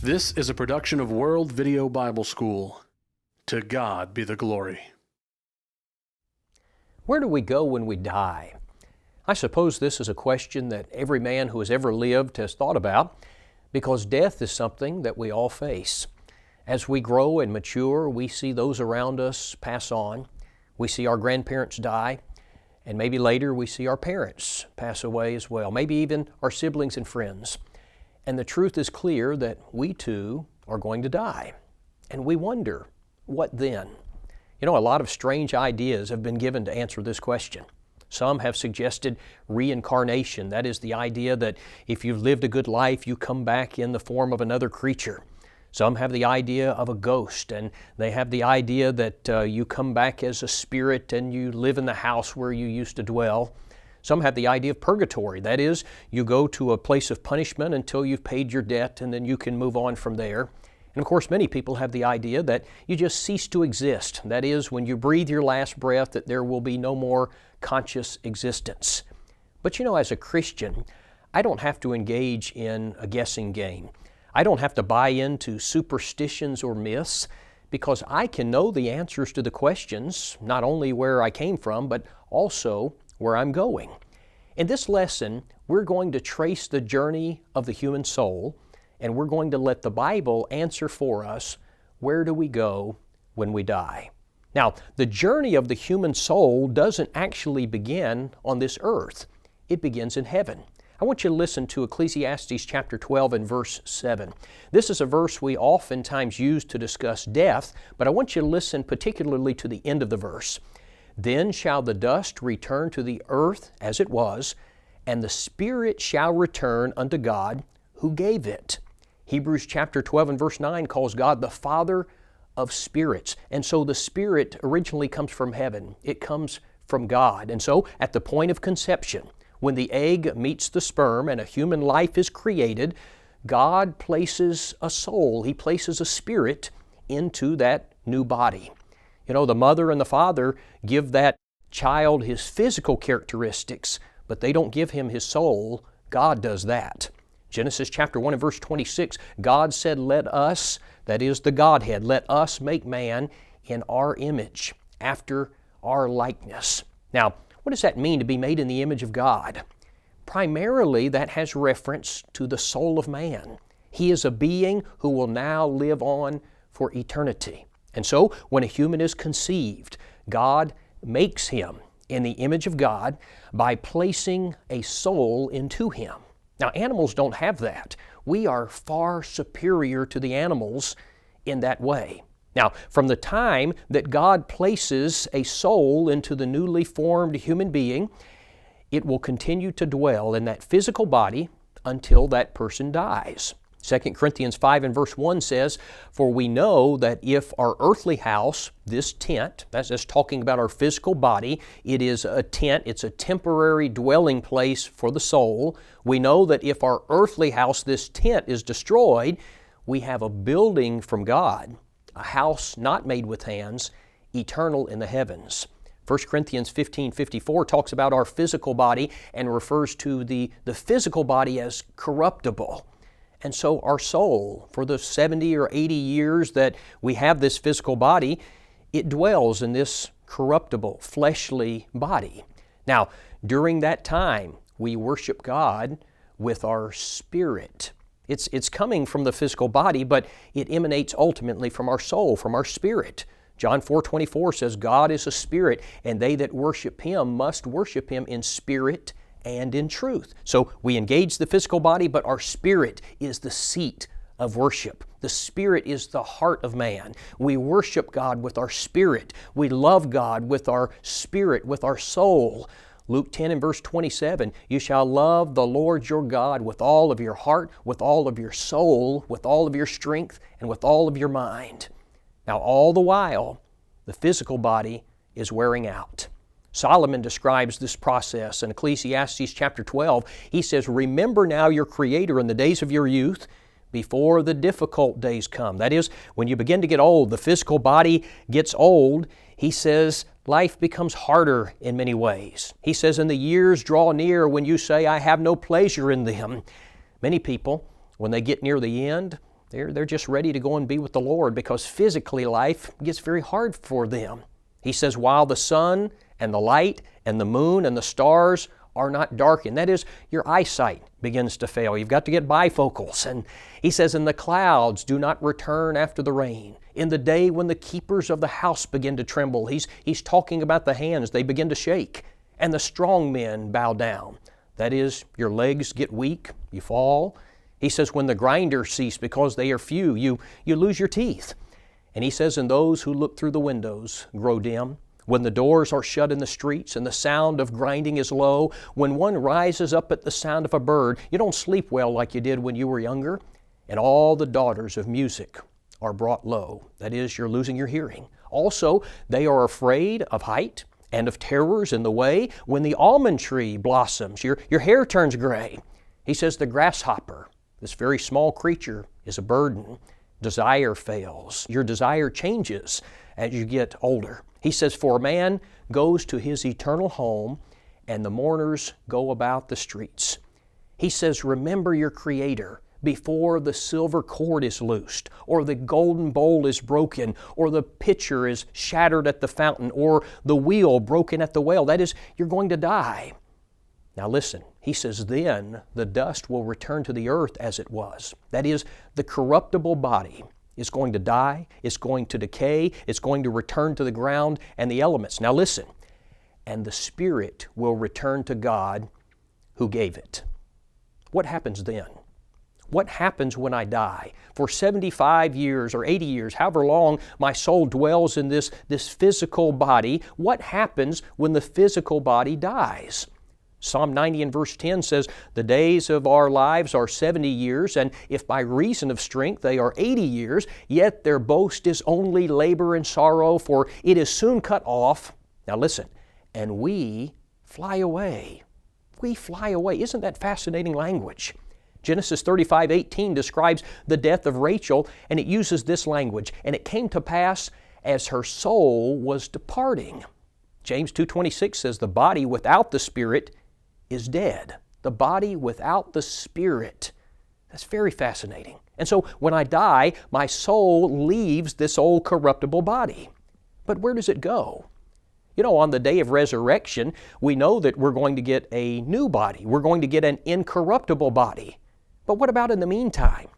This is a production of World Video Bible School. To God be the glory. Where do we go when we die? I suppose this is a question that every man who has ever lived has thought about, because death is something that we all face. As we grow and mature, we see those around us pass on. We see our grandparents die, and maybe later we see our parents pass away as well, maybe even our siblings and friends. And the truth is clear that we too are going to die. And we wonder, what then? You know, a lot of strange ideas have been given to answer this question. Some have suggested reincarnation. That is the idea that if you've lived a good life, you come back in the form of another creature. Some have the idea of a ghost, and they have the idea that you come back as a spirit and you live in the house where you used to dwell. Some have the idea of purgatory. That is, you go to a place of punishment until you've paid your debt, and then you can move on from there. And of course, many people have the idea that you just cease to exist. That is, when you breathe your last breath, that there will be no more conscious existence. But you know, as a Christian, I don't have to engage in a guessing game. I don't have to buy into superstitions or myths, because I can know the answers to the questions, not only where I came from, but also where I'm going. In this lesson, we're going to trace the journey of the human soul, and we're going to let the Bible answer for us, where do we go when we die? Now, the journey of the human soul doesn't actually begin on this earth. It begins in heaven. I want you to listen to Ecclesiastes chapter 12 and verse 7. This is a verse we oftentimes use to discuss death, but I want you to listen particularly to the end of the verse. Then shall the dust return to the earth as it was, and the spirit shall return unto God who gave it. Hebrews chapter 12 and verse 9 calls God the Father of spirits. And so the spirit originally comes from heaven. It comes from God. And so at the point of conception, when the egg meets the sperm and a human life is created, God places a soul, He places a spirit into that new body. You know, the mother and the father give that child his physical characteristics, but they don't give him his soul. God does that. Genesis chapter 1 and verse 26, God said, let us, that is the Godhead, let us make man in our image, after our likeness. Now, what does that mean to be made in the image of God? Primarily, that has reference to the soul of man. He is a being who will now live on for eternity. And so, when a human is conceived, God makes him in the image of God by placing a soul into him. Now, animals don't have that. We are far superior to the animals in that way. Now, from the time that God places a soul into the newly formed human being, it will continue to dwell in that physical body until that person dies. 2 Corinthians 5 and verse 1 says, for we know that if our earthly house, this tent, that's just talking about our physical body, it is a tent, it's a temporary dwelling place for the soul. We know that if our earthly house, this tent, is destroyed, we have a building from God, a house not made with hands, eternal in the heavens. 1 Corinthians 15:54 talks about our physical body and refers to the physical body as corruptible. And so our soul, for the 70 or 80 years that we have this physical body, it dwells in this corruptible, fleshly body. Now, during that time, we worship God with our spirit. It's coming from the physical body, but it emanates ultimately from our soul, from our spirit. John 4:24 says, God is a spirit, and they that worship Him must worship Him in spirit and in truth. So we engage the physical body, but our spirit is the seat of worship. The spirit is the heart of man. We worship God with our spirit. We love God with our spirit, with our soul. Luke 10 and verse 27, you shall love the Lord your God with all of your heart, with all of your soul, with all of your strength, and with all of your mind. Now, all the while, the physical body is wearing out. Solomon describes this process in Ecclesiastes chapter 12. He says, remember now your Creator in the days of your youth, before the difficult days come. That is, when you begin to get old, the physical body gets old. He says, life becomes harder in many ways. He says, and the years draw near when you say, I have no pleasure in them. Many people, when they get near the end, They're just ready to go and be with the Lord because physically life gets very hard for them. He says, while the sun and the light and the moon and the stars are not darkened. That is, your eyesight begins to fail. You've got to get bifocals. And he says, and the clouds do not return after the rain. In the day when the keepers of the house begin to tremble. He's talking about the hands. They begin to shake. And the strong men bow down. That is, your legs get weak. You fall. He says, when the grinders cease because they are few, you lose your teeth. And he says, and those who look through the windows grow dim. When the doors are shut in the streets and the sound of grinding is low, when one rises up at the sound of a bird, you don't sleep well like you did when you were younger. And all the daughters of music are brought low. That is, you're losing your hearing. Also, they are afraid of height and of terrors in the way. When the almond tree blossoms, your hair turns gray. He says the grasshopper, this very small creature, is a burden. Desire fails. Your desire changes as you get older. He says, for a man goes to his eternal home, and the mourners go about the streets. He says, remember your Creator before the silver cord is loosed, or the golden bowl is broken, or the pitcher is shattered at the fountain, or the wheel broken at the well. That is, you're going to die. Now listen, he says, then the dust will return to the earth as it was. That is, the corruptible body is going to die, it's going to decay, it's going to return to the ground and the elements. Now listen, and the spirit will return to God who gave it. What happens then? What happens when I die? For 75 years or 80 years, however long my soul dwells in this physical body, what happens when the physical body dies? Psalm 90 and verse 10 says, the days of our lives are 70 years, and if by reason of strength they are 80 years, yet their boast is only labor and sorrow, for it is soon cut off. Now listen, and we fly away. We fly away. Isn't that fascinating language? Genesis 35:18 describes the death of Rachel, and it uses this language, and it came to pass as her soul was departing. James 2:26 says, the body without the spirit is dead. The body without the spirit. That's very fascinating. And so when I die, my soul leaves this old corruptible body. But where does it go? You know, on the day of resurrection, we know that we're going to get a new body. We're going to get an incorruptible body. But what about in the meantime?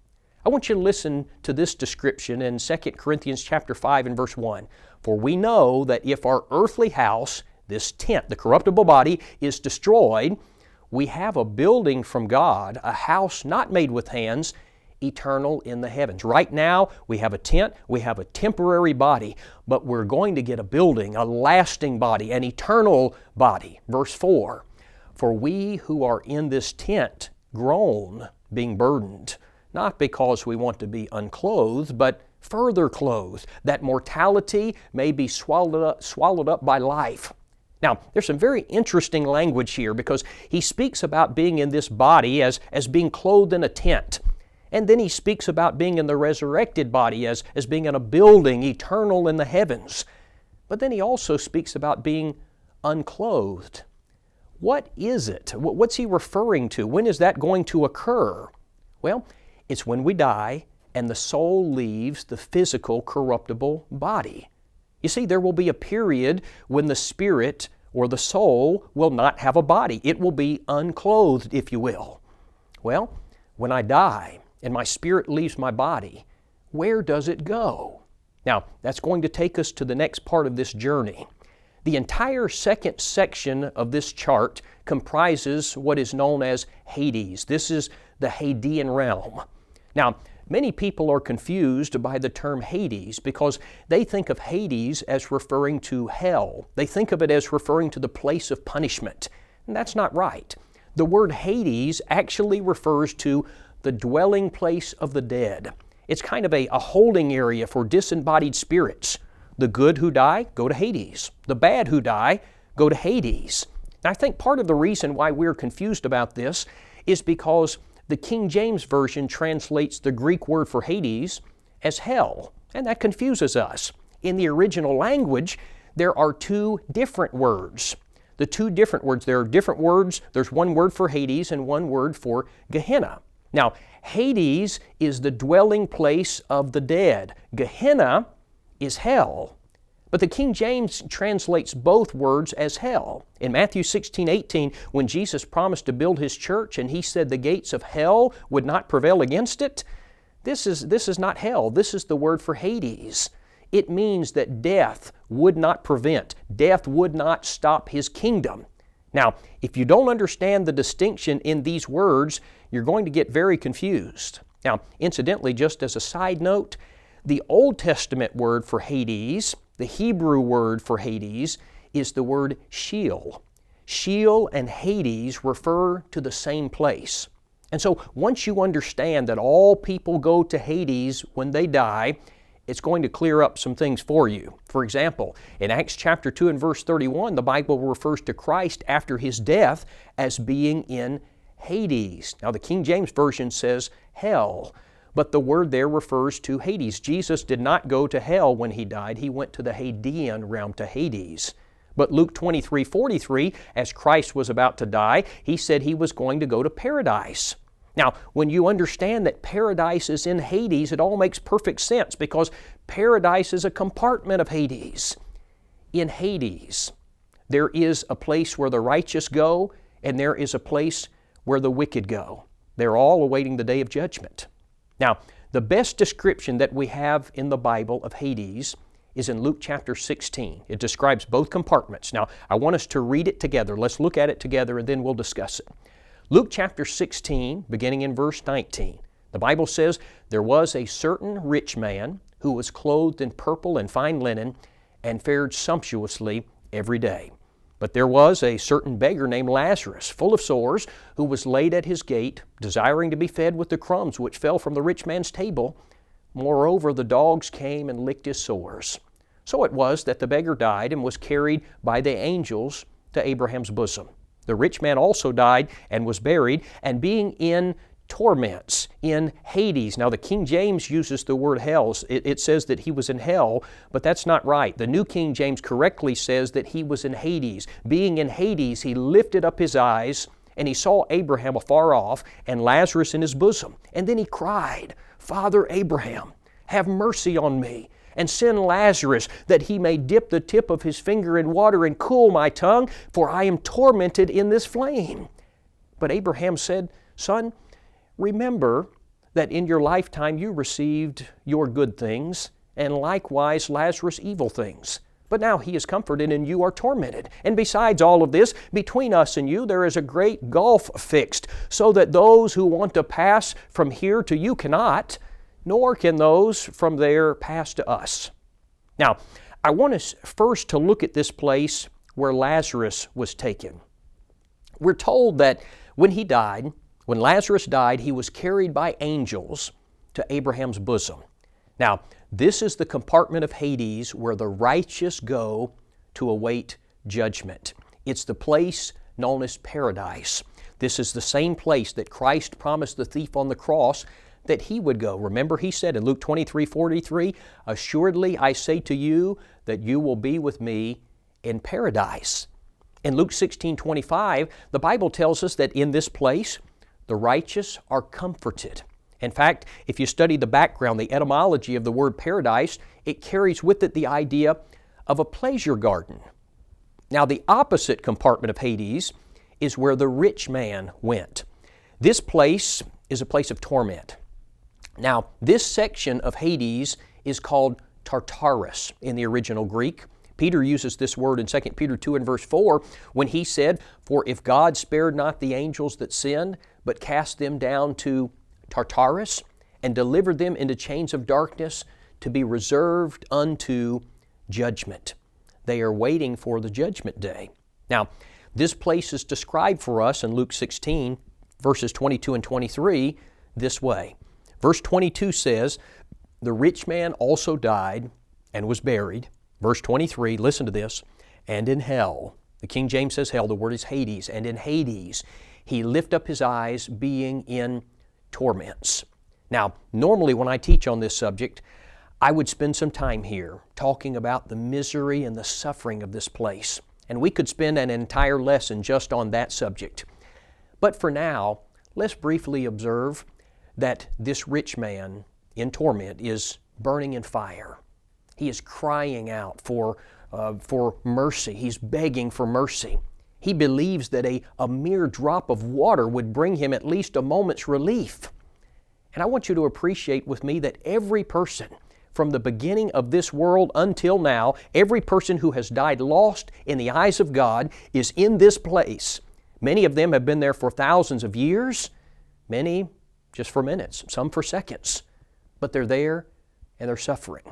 I want you to listen to this description in 2 Corinthians chapter 5 and verse 1. For we know that if our earthly house, this tent, the corruptible body, is destroyed, we have a building from God, a house not made with hands, eternal in the heavens. Right now, we have a tent, we have a temporary body, but we're going to get a building, a lasting body, an eternal body. Verse 4, for we who are in this tent groan, being burdened, not because we want to be unclothed, but further clothed, that mortality may be swallowed up by life. Now, there's some very interesting language here because he speaks about being in this body as being clothed in a tent. And then he speaks about being in the resurrected body as being in a building eternal in the heavens. But then he also speaks about being unclothed. What is it? What's he referring to? When is that going to occur? Well, it's when we die and the soul leaves the physical corruptible body. You see, there will be a period when the spirit or the soul will not have a body. It will be unclothed, if you will. Well, when I die and my spirit leaves my body, where does it go? Now, that's going to take us to the next part of this journey. The entire second section of this chart comprises what is known as Hades. This is the Hadean realm. Now, many people are confused by the term Hades because they think of Hades as referring to hell. They think of it as referring to the place of punishment. And that's not right. The word Hades actually refers to the dwelling place of the dead. It's kind of a holding area for disembodied spirits. The good who die go to Hades. The bad who die go to Hades. And I think part of the reason why we're confused about this is because the King James Version translates the Greek word for Hades as hell, and that confuses us. In the original language, there are two different words. There are different words. There's one word for Hades and one word for Gehenna. Now, Hades is the dwelling place of the dead. Gehenna is hell. But the King James translates both words as hell. In Matthew 16:18, when Jesus promised to build His church and He said the gates of hell would not prevail against it, this is not hell. This is the word for Hades. It means that death would not prevent, death would not stop His kingdom. Now, if you don't understand the distinction in these words, you're going to get very confused. Now, incidentally, just as a side note, the Old Testament word for Hades, the Hebrew word for Hades, is the word Sheol. Sheol and Hades refer to the same place. And so once you understand that all people go to Hades when they die, it's going to clear up some things for you. For example, in Acts chapter 2 and verse 31, the Bible refers to Christ after His death as being in Hades. Now the King James Version says hell, but the word there refers to Hades. Jesus did not go to hell when He died. He went to the Hadean realm, to Hades. But Luke 23:43, as Christ was about to die, He said He was going to go to paradise. Now, when you understand that paradise is in Hades, it all makes perfect sense because paradise is a compartment of Hades. In Hades, there is a place where the righteous go, and there is a place where the wicked go. They're all awaiting the day of judgment. Now, the best description that we have in the Bible of Hades is in Luke chapter 16. It describes both compartments. Now, I want us to read it together. Let's look at it together and then we'll discuss it. Luke chapter 16, beginning in verse 19. The Bible says, "There was a certain rich man who was clothed in purple and fine linen and fared sumptuously every day. But there was a certain beggar named Lazarus, full of sores, who was laid at his gate, desiring to be fed with the crumbs which fell from the rich man's table. Moreover, the dogs came and licked his sores. So it was that the beggar died and was carried by the angels to Abraham's bosom. The rich man also died and was buried, and being in torments in Hades." Now the King James uses the word hell. It says that he was in hell, but that's not right. The New King James correctly says that he was in Hades. Being in Hades, he lifted up his eyes, and he saw Abraham afar off and Lazarus in his bosom. And then he cried, "Father Abraham, have mercy on me, and send Lazarus that he may dip the tip of his finger in water and cool my tongue, for I am tormented in this flame." But Abraham said, "Son, remember that in your lifetime you received your good things, and likewise Lazarus evil things. But now he is comforted and you are tormented. And besides all of this, between us and you there is a great gulf fixed, so that those who want to pass from here to you cannot, nor can those from there pass to us." Now, I want us first to look at this place where Lazarus was taken. We're told that when Lazarus died, he was carried by angels to Abraham's bosom. Now, this is the compartment of Hades where the righteous go to await judgment. It's the place known as paradise. This is the same place that Christ promised the thief on the cross that he would go. Remember, he said in Luke 23:43, "Assuredly I say to you that you will be with me in paradise." In Luke 16:25, the Bible tells us that in this place, the righteous are comforted. In fact, if you study the background, the etymology of the word paradise, it carries with it the idea of a pleasure garden. Now, the opposite compartment of Hades is where the rich man went. This place is a place of torment. Now, this section of Hades is called Tartarus in the original Greek. Peter uses this word in 2 Peter 2 and verse 4 when he said, "For if God spared not the angels that sinned, but cast them down to Tartarus and delivered them into chains of darkness to be reserved unto judgment." They are waiting for the judgment day. Now, this place is described for us in Luke 16, verses 22 and 23, this way. Verse 22 says, "The rich man also died and was buried." Verse 23, listen to this, "And in hell," the King James says hell, the word is Hades, "and in Hades he lift up his eyes, being in torments." Now, normally when I teach on this subject, I would spend some time here talking about the misery and the suffering of this place. And we could spend an entire lesson just on that subject. But for now, let's briefly observe that this rich man in torment is burning in fire. He is crying out for mercy. He's begging for mercy. He believes that a mere drop of water would bring him at least a moment's relief. And I want you to appreciate with me that every person, from the beginning of this world until now, every person who has died lost in the eyes of God is in this place. Many of them have been there for thousands of years, many just for minutes, some for seconds. But they're there and they're suffering.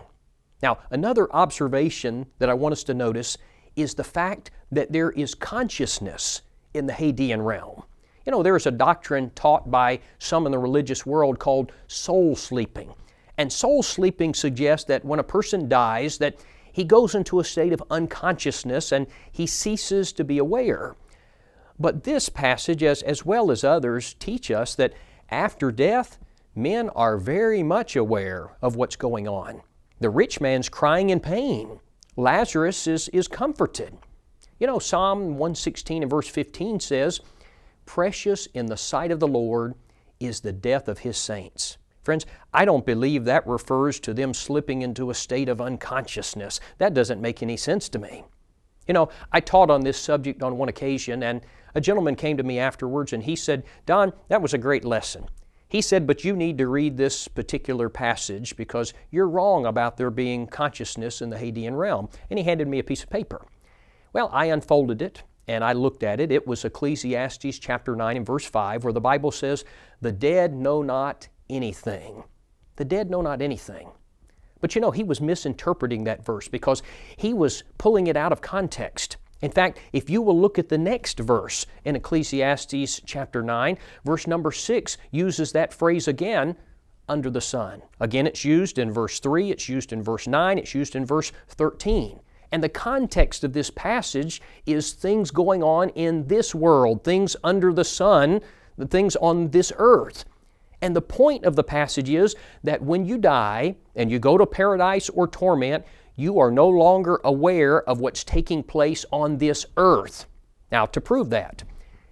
Now, another observation that I want us to notice is the fact that there is consciousness in the Hadean realm. You know, there is a doctrine taught by some in the religious world called soul sleeping. And soul sleeping suggests that when a person dies, that he goes into a state of unconsciousness and he ceases to be aware. But this passage, as well as others, teach us that after death, men are very much aware of what's going on. The rich man's crying in pain. Lazarus is comforted. You know, Psalm 116 and verse 15 says, "Precious in the sight of the Lord is the death of His saints." Friends, I don't believe that refers to them slipping into a state of unconsciousness. That doesn't make any sense to me. You know, I taught on this subject on one occasion, and a gentleman came to me afterwards and he said, "Don, that was a great lesson." He said, "But you need to read this particular passage because you're wrong about there being consciousness in the Hadean realm." And he handed me a piece of paper. Well, I unfolded it and I looked at it. It was Ecclesiastes chapter 9 and verse 5, where the Bible says, "The dead know not anything." The dead know not anything. But you know, he was misinterpreting that verse because he was pulling it out of context. In fact, if you will look at the next verse in Ecclesiastes chapter 9, verse number 6 uses that phrase again, "under the sun." Again, it's used in verse 3, it's used in verse 9, it's used in verse 13. And the context of this passage is things going on in this world, things under the sun, the things on this earth. And the point of the passage is that when you die and you go to paradise or torment, you are no longer aware of what's taking place on this earth. Now, to prove that,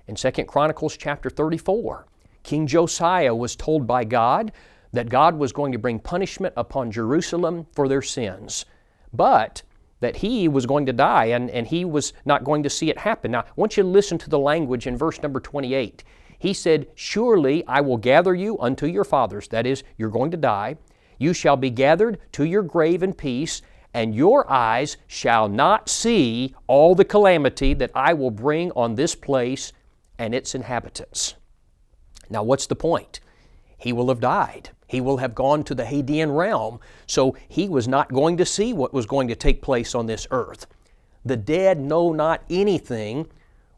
in 2 Chronicles chapter 34, King Josiah was told by God that God was going to bring punishment upon Jerusalem for their sins, but that he was going to die and he was not going to see it happen. Now, I want you to listen to the language in verse number 28. He said, "Surely I will gather you unto your fathers," that is, you're going to die. "You shall be gathered to your grave in peace, and your eyes shall not see all the calamity that I will bring on this place and its inhabitants." Now, what's the point? He will have died. He will have gone to the Hadean realm, so he was not going to see what was going to take place on this earth. The dead know not anything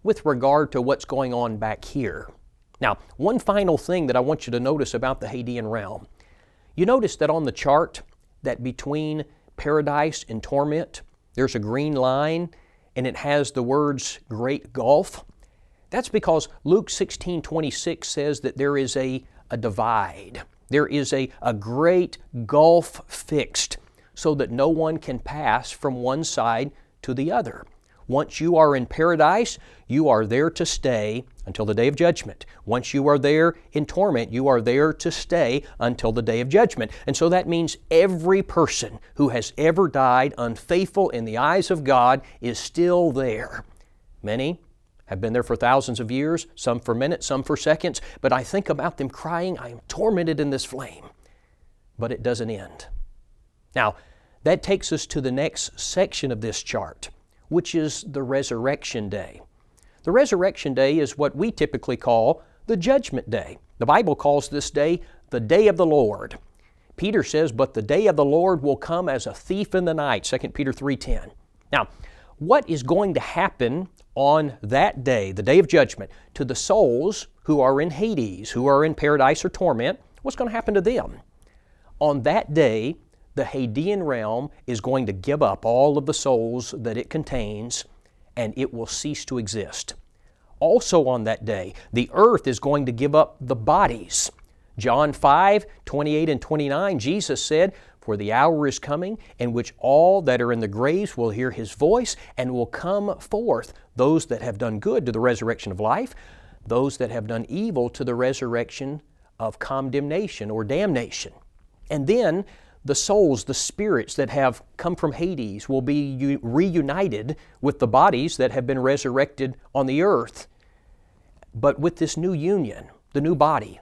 with regard to what's going on back here. Now, one final thing that I want you to notice about the Hadean realm. You notice that on the chart that between paradise and torment, there's a green line and it has the words great gulf. That's because Luke 16:26 says that there is a divide. There is a great gulf fixed so that no one can pass from one side to the other. Once you are in paradise, you are there to stay until the day of judgment. Once you are there in torment, you are there to stay until the day of judgment. And so that means every person who has ever died unfaithful in the eyes of God is still there. Many have been there for thousands of years, some for minutes, some for seconds, but I think about them crying, "I am tormented in this flame." But it doesn't end. Now, that takes us to the next section of this chart, which is the resurrection day. The resurrection day is what we typically call the judgment day. The Bible calls this day the day of the Lord. Peter says, "But the day of the Lord will come as a thief in the night," 2 Peter 3:10. Now, what is going to happen on that day, the day of judgment, to the souls who are in Hades, who are in paradise or torment? What's going to happen to them? On that day, the Hadean realm is going to give up all of the souls that it contains, and it will cease to exist. Also on that day, the earth is going to give up the bodies. John 5:28 and 29, Jesus said, "For the hour is coming in which all that are in the graves will hear His voice and will come forth, those that have done good to the resurrection of life, those that have done evil to the resurrection of condemnation or damnation. And then the souls, the spirits that have come from Hades will be reunited with the bodies that have been resurrected on the earth. But with this new union, the new body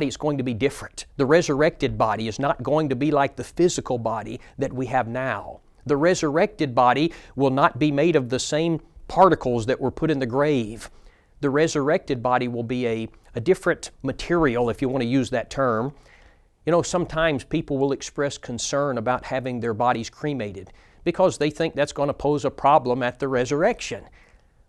is going to be different. The resurrected body is not going to be like the physical body that we have now. The resurrected body will not be made of the same particles that were put in the grave. The resurrected body will be a different material, if you want to use that term. You know, sometimes people will express concern about having their bodies cremated because they think that's going to pose a problem at the resurrection.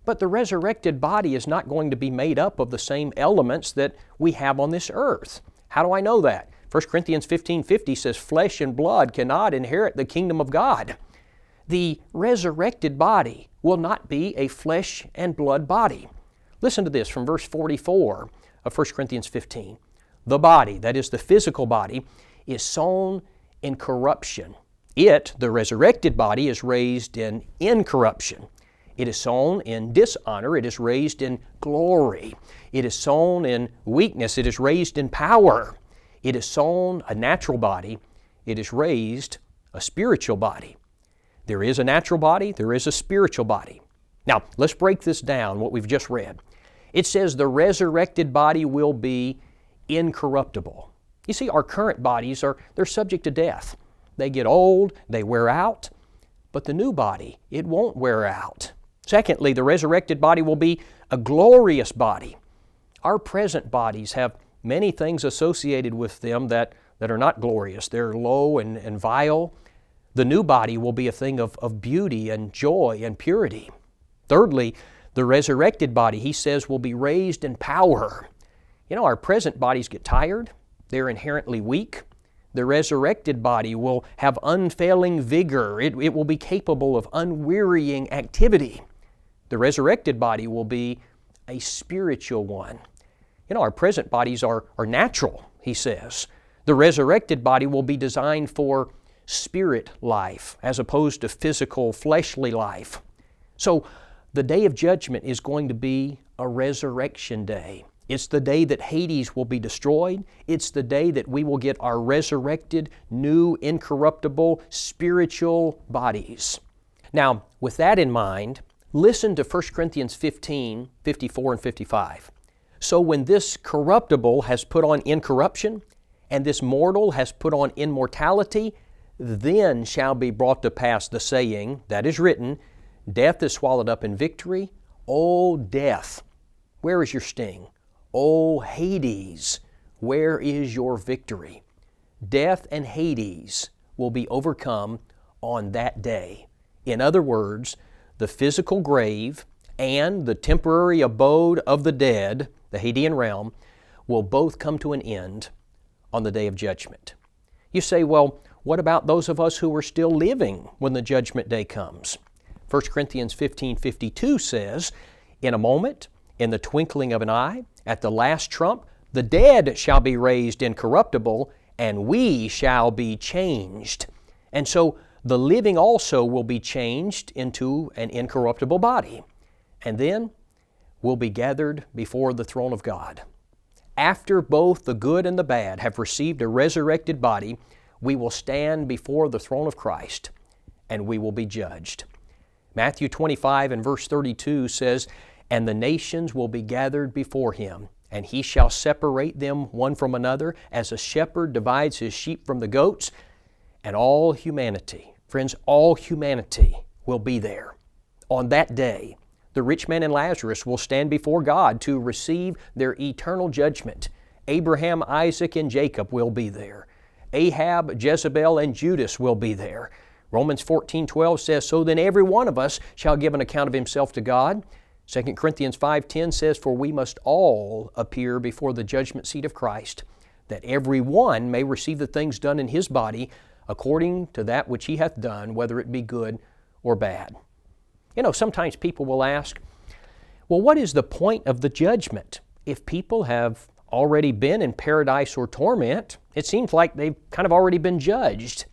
But the resurrected body is not going to be made up of the same elements that we have on this earth. How do I know that? 1 Corinthians 15:50 says, "Flesh and blood cannot inherit the kingdom of God." The resurrected body will not be a flesh and blood body. Listen to this from verse 44 of 1 Corinthians 15. The body, that is the physical body, is sown in corruption. It, the resurrected body, is raised in incorruption. It is sown in dishonor. It is raised in glory. It is sown in weakness. It is raised in power. It is sown a natural body. It is raised a spiritual body. There is a natural body. There is a spiritual body. Now, let's break this down, what we've just read. It says the resurrected body will be incorruptible. You see, our current bodies they're subject to death. They get old, they wear out, but the new body, it won't wear out. Secondly, the resurrected body will be a glorious body. Our present bodies have many things associated with them that are not glorious. They're low and vile. The new body will be a thing of beauty and joy and purity. Thirdly, the resurrected body, he says, will be raised in power. You know, our present bodies get tired. They're inherently weak. The resurrected body will have unfailing vigor. It will be capable of unwearying activity. The resurrected body will be a spiritual one. You know, our present bodies are natural, he says. The resurrected body will be designed for spirit life as opposed to physical, fleshly life. So the day of judgment is going to be a resurrection day. It's the day that Hades will be destroyed. It's the day that we will get our resurrected, new, incorruptible, spiritual bodies. Now, with that in mind, listen to 1 Corinthians 15, 54 and 55. So when this corruptible has put on incorruption, and this mortal has put on immortality, then shall be brought to pass the saying that is written, Death is swallowed up in victory. O death, where is your sting? O Hades, where is your victory? Death and Hades will be overcome on that day. In other words, the physical grave and the temporary abode of the dead, the Hadean realm, will both come to an end on the day of judgment. You say, well, what about those of us who are still living when the judgment day comes? 1 Corinthians 15:52 says, In a moment, in the twinkling of an eye, at the last trump, the dead shall be raised incorruptible, and we shall be changed. And so the living also will be changed into an incorruptible body. And then we'll be gathered before the throne of God. After both the good and the bad have received a resurrected body, we will stand before the throne of Christ, and we will be judged. Matthew 25 and verse 32 says, And the nations will be gathered before Him, and He shall separate them one from another, as a shepherd divides his sheep from the goats. And all humanity, friends, all humanity will be there. On that day, the rich man and Lazarus will stand before God to receive their eternal judgment. Abraham, Isaac, and Jacob will be there. Ahab, Jezebel, and Judas will be there. Romans 14:12 says, So then every one of us shall give an account of himself to God. 2 Corinthians 5:10 says, For we must all appear before the judgment seat of Christ, that every one may receive the things done in his body according to that which he hath done, whether it be good or bad. You know, sometimes people will ask, well, what is the point of the judgment? If people have already been in paradise or torment, it seems like they've kind of already been judged.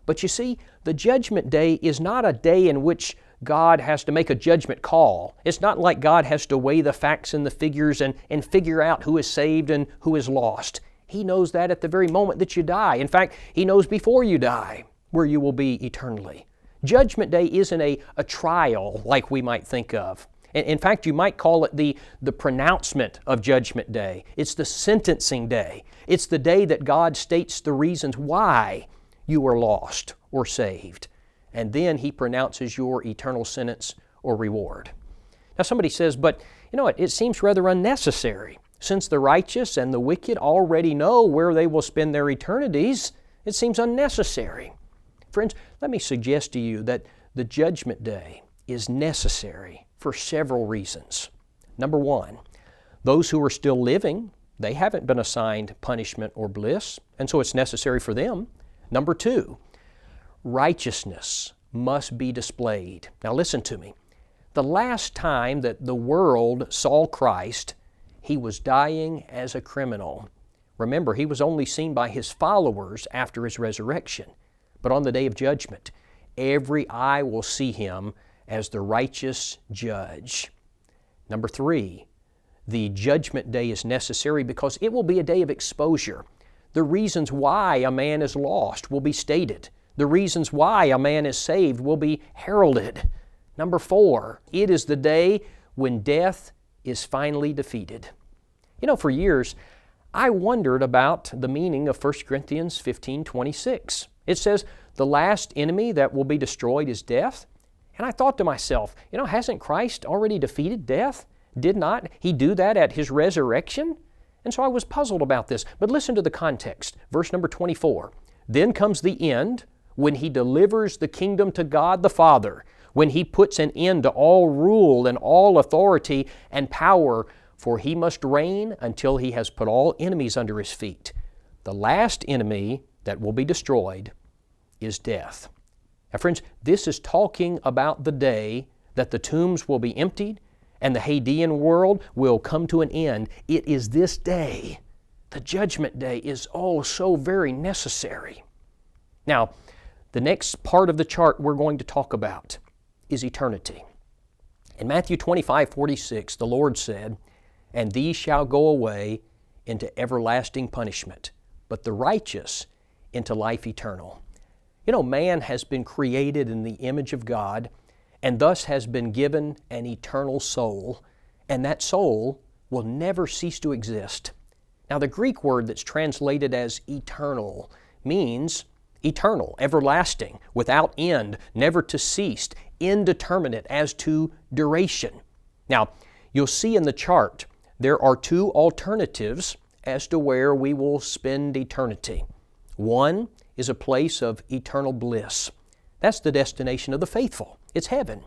But you see, the judgment day is not a day in which God has to make a judgment call. It's not like God has to weigh the facts and the figures and figure out who is saved and who is lost. He knows that at the very moment that you die. In fact, He knows before you die where you will be eternally. Judgment Day isn't a trial like we might think of. In fact, you might call it the pronouncement of Judgment Day. It's the sentencing day. It's the day that God states the reasons why you were lost or saved. And then He pronounces your eternal sentence or reward. Now somebody says, but you know what, it seems rather unnecessary. Since the righteous and the wicked already know where they will spend their eternities, it seems unnecessary. Friends, let me suggest to you that the Judgment Day is necessary for several reasons. Number one, those who are still living, they haven't been assigned punishment or bliss, and so it's necessary for them. Number two, righteousness must be displayed. Now listen to me. The last time that the world saw Christ, He was dying as a criminal. Remember, He was only seen by His followers after His resurrection. But on the day of judgment, every eye will see Him as the righteous judge. Number three, the Judgment Day is necessary because it will be a day of exposure. The reasons why a man is lost will be stated. The reasons why a man is saved will be heralded. Number four, it is the day when death is finally defeated. You know, for years, I wondered about the meaning of 1 Corinthians 15:26. It says, the last enemy that will be destroyed is death. And I thought to myself, you know, hasn't Christ already defeated death? Did not He do that at His resurrection? And so I was puzzled about this. But listen to the context. Verse number 24. Then comes the end when He delivers the kingdom to God the Father, when He puts an end to all rule and all authority and power, for He must reign until He has put all enemies under His feet. The last enemy that will be destroyed is death. Now friends, this is talking about the day that the tombs will be emptied and the Hadean world will come to an end. It is this day. The Judgment Day is oh so very necessary. Now, the next part of the chart we're going to talk about is eternity. In Matthew 25:46, the Lord said, "And these shall go away into everlasting punishment, but the righteous into life eternal." You know, man has been created in the image of God and thus has been given an eternal soul, and that soul will never cease to exist. Now, the Greek word that's translated as eternal means eternal, everlasting, without end, never to cease, indeterminate as to duration. Now, you'll see in the chart there are two alternatives as to where we will spend eternity. One is a place of eternal bliss. That's the destination of the faithful. It's heaven.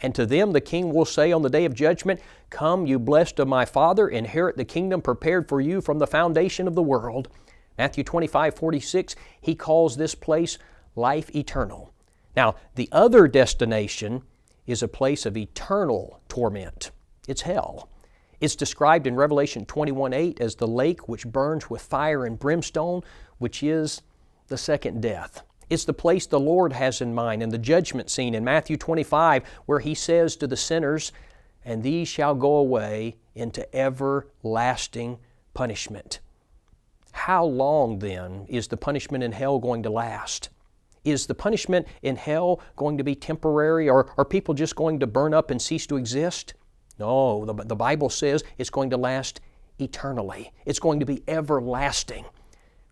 And to them the King will say on the day of judgment, "Come, you blessed of my Father, inherit the kingdom prepared for you from the foundation of the world." Matthew 25:46, He calls this place life eternal. Now, the other destination is a place of eternal torment. It's hell. It's described in Revelation 21:8 as the lake which burns with fire and brimstone, which is the second death. It's the place the Lord has in mind in the judgment scene in Matthew 25, where He says to the sinners, "And these shall go away into everlasting punishment." How long then is the punishment in hell going to last? Is the punishment in hell going to be temporary, or are people just going to burn up and cease to exist? No, the Bible says it's going to last eternally. It's going to be everlasting.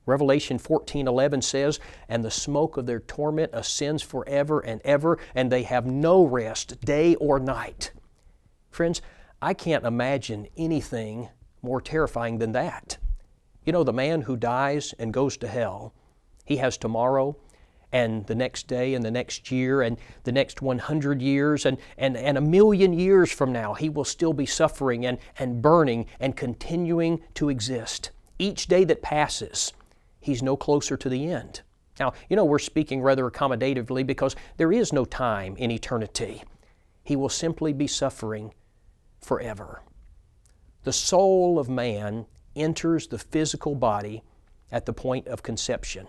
Revelation 14:11 says, "And the smoke of their torment ascends forever and ever, and they have no rest, day or night." Friends, I can't imagine anything more terrifying than that. You know, the man who dies and goes to hell, he has tomorrow and the next day and the next year and the next 100 years and a million years from now, he will still be suffering and burning and continuing to exist. Each day that passes, he's no closer to the end. Now, you know, we're speaking rather accommodatively because there is no time in eternity. He will simply be suffering forever. The soul of man enters the physical body at the point of conception,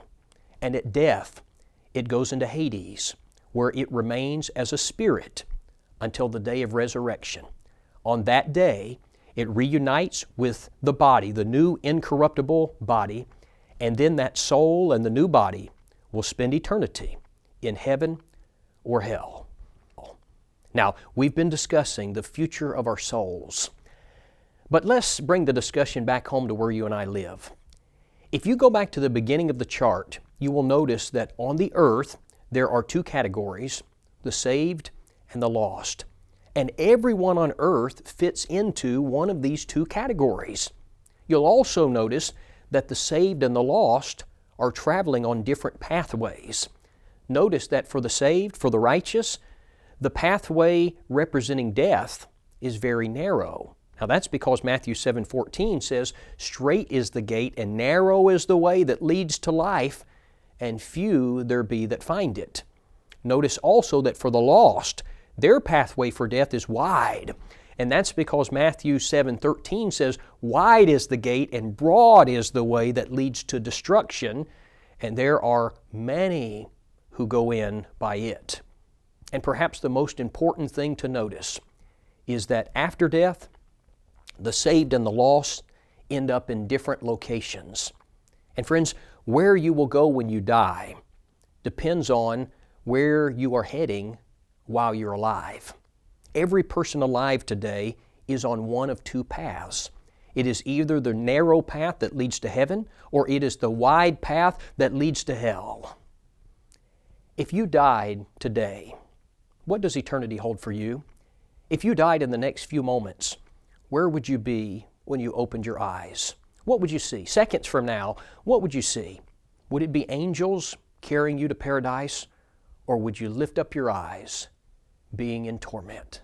and at death it goes into Hades, where it remains as a spirit until the day of resurrection. On that day, It reunites with the body, the new incorruptible body, and then that soul and the new body will spend eternity in heaven or hell. Now, we've been discussing the future of our souls, but let's bring the discussion back home to where you and I live. If you go back to the beginning of the chart, you will notice that on the earth there are two categories, the saved and the lost. And everyone on earth fits into one of these two categories. You'll also notice that the saved and the lost are traveling on different pathways. Notice that for the saved, for the righteous, the pathway representing death is very narrow. Now that's because Matthew 7:14 says, "Straight is the gate and narrow is the way that leads to life, and few there be that find it." Notice also that for the lost, their pathway for death is wide. And that's because Matthew 7:13 says, "Wide is the gate and broad is the way that leads to destruction, and there are many who go in by it." And perhaps the most important thing to notice is that after death, the saved and the lost end up in different locations. And friends, where you will go when you die depends on where you are heading while you're alive. Every person alive today is on one of two paths. It is either the narrow path that leads to heaven, or it is the wide path that leads to hell. If you died today, what does eternity hold for you? If you died in the next few moments, where would you be when you opened your eyes? What would you see? Seconds from now, what would you see? Would it be angels carrying you to paradise, or would you lift up your eyes being in torment?